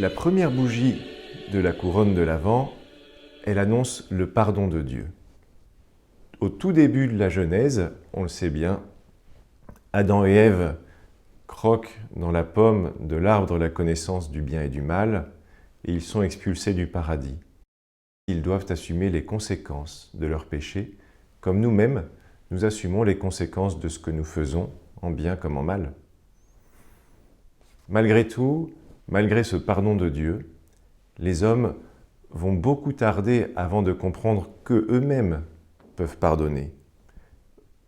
La première bougie de la couronne de l'Avent, elle annonce le pardon de Dieu. Au tout début de la Genèse, on le sait bien, Adam et Ève croquent dans la pomme de l'arbre de la connaissance du bien et du mal, et ils sont expulsés du paradis. Ils doivent assumer les conséquences de leur péché, comme nous-mêmes, nous assumons les conséquences de ce que nous faisons, en bien comme en mal. Malgré tout, malgré ce pardon de Dieu, les hommes vont beaucoup tarder avant de comprendre qu'eux-mêmes peuvent pardonner.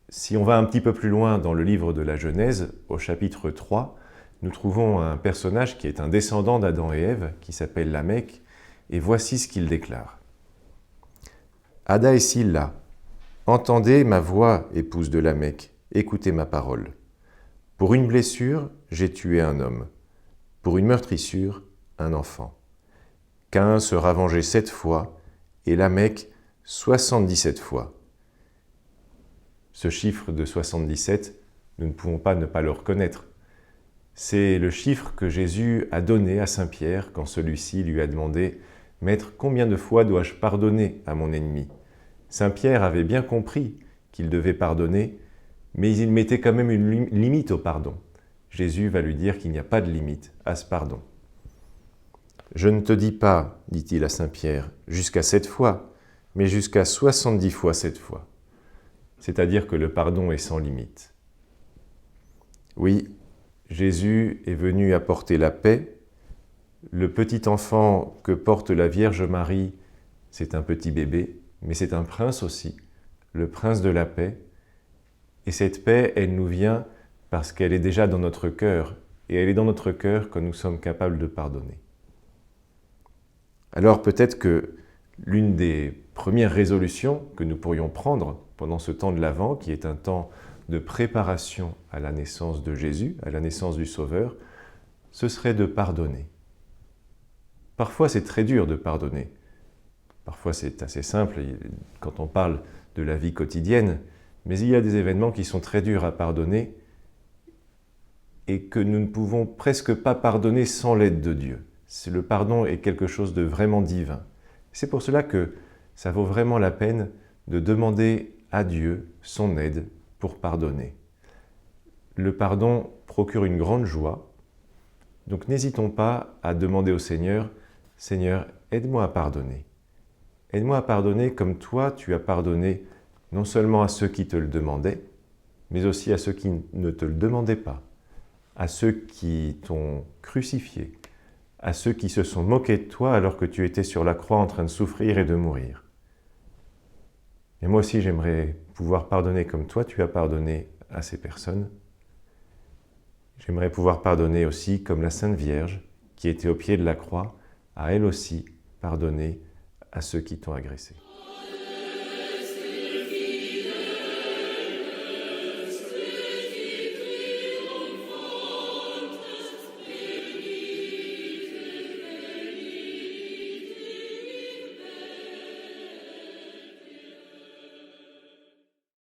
Si on va un petit peu plus loin dans le livre de la Genèse, au chapitre 3, nous trouvons un personnage qui est un descendant d'Adam et Ève, qui s'appelle Lamech, et voici ce qu'il déclare. « Ada et Silla, entendez ma voix, épouse de Lamech, écoutez ma parole. Pour une blessure, j'ai tué un homme. Pour une meurtrissure, un enfant. Caïn sera vengé 7 fois, et Lamech 77 fois. » Ce chiffre de 77, nous ne pouvons pas ne pas le reconnaître. C'est le chiffre que Jésus a donné à Saint Pierre quand celui-ci lui a demandé « Maître, combien de fois dois-je pardonner à mon ennemi ?» Saint Pierre avait bien compris qu'il devait pardonner, mais il mettait quand même une limite au pardon. Jésus va lui dire qu'il n'y a pas de limite à ce pardon. « Je ne te dis pas, dit-il à Saint Pierre, jusqu'à 7 fois, mais jusqu'à 70 fois 7 fois. » C'est-à-dire que le pardon est sans limite. Oui, Jésus est venu apporter la paix. Le petit enfant que porte la Vierge Marie, c'est un petit bébé, mais c'est un prince aussi, le prince de la paix. Et cette paix, elle nous vient parce qu'elle est déjà dans notre cœur, et elle est dans notre cœur quand nous sommes capables de pardonner. Alors peut-être que l'une des premières résolutions que nous pourrions prendre pendant ce temps de l'Avent, qui est un temps de préparation à la naissance de Jésus, à la naissance du Sauveur, ce serait de pardonner. Parfois c'est très dur de pardonner. Parfois c'est assez simple quand on parle de la vie quotidienne, mais il y a des événements qui sont très durs à pardonner et que nous ne pouvons presque pas pardonner sans l'aide de Dieu. Le pardon est quelque chose de vraiment divin. C'est pour cela que ça vaut vraiment la peine de demander à Dieu son aide pour pardonner. Le pardon procure une grande joie, donc n'hésitons pas à demander au Seigneur, « Seigneur, aide-moi à pardonner. Aide-moi à pardonner comme toi tu as pardonné non seulement à ceux qui te le demandaient, mais aussi à ceux qui ne te le demandaient pas, à ceux qui t'ont crucifié, à ceux qui se sont moqués de toi alors que tu étais sur la croix en train de souffrir et de mourir. Et moi aussi, j'aimerais pouvoir pardonner comme toi, tu as pardonné à ces personnes. J'aimerais pouvoir pardonner aussi comme la Sainte Vierge, qui était au pied de la croix, a elle aussi pardonné à ceux qui t'ont agressé.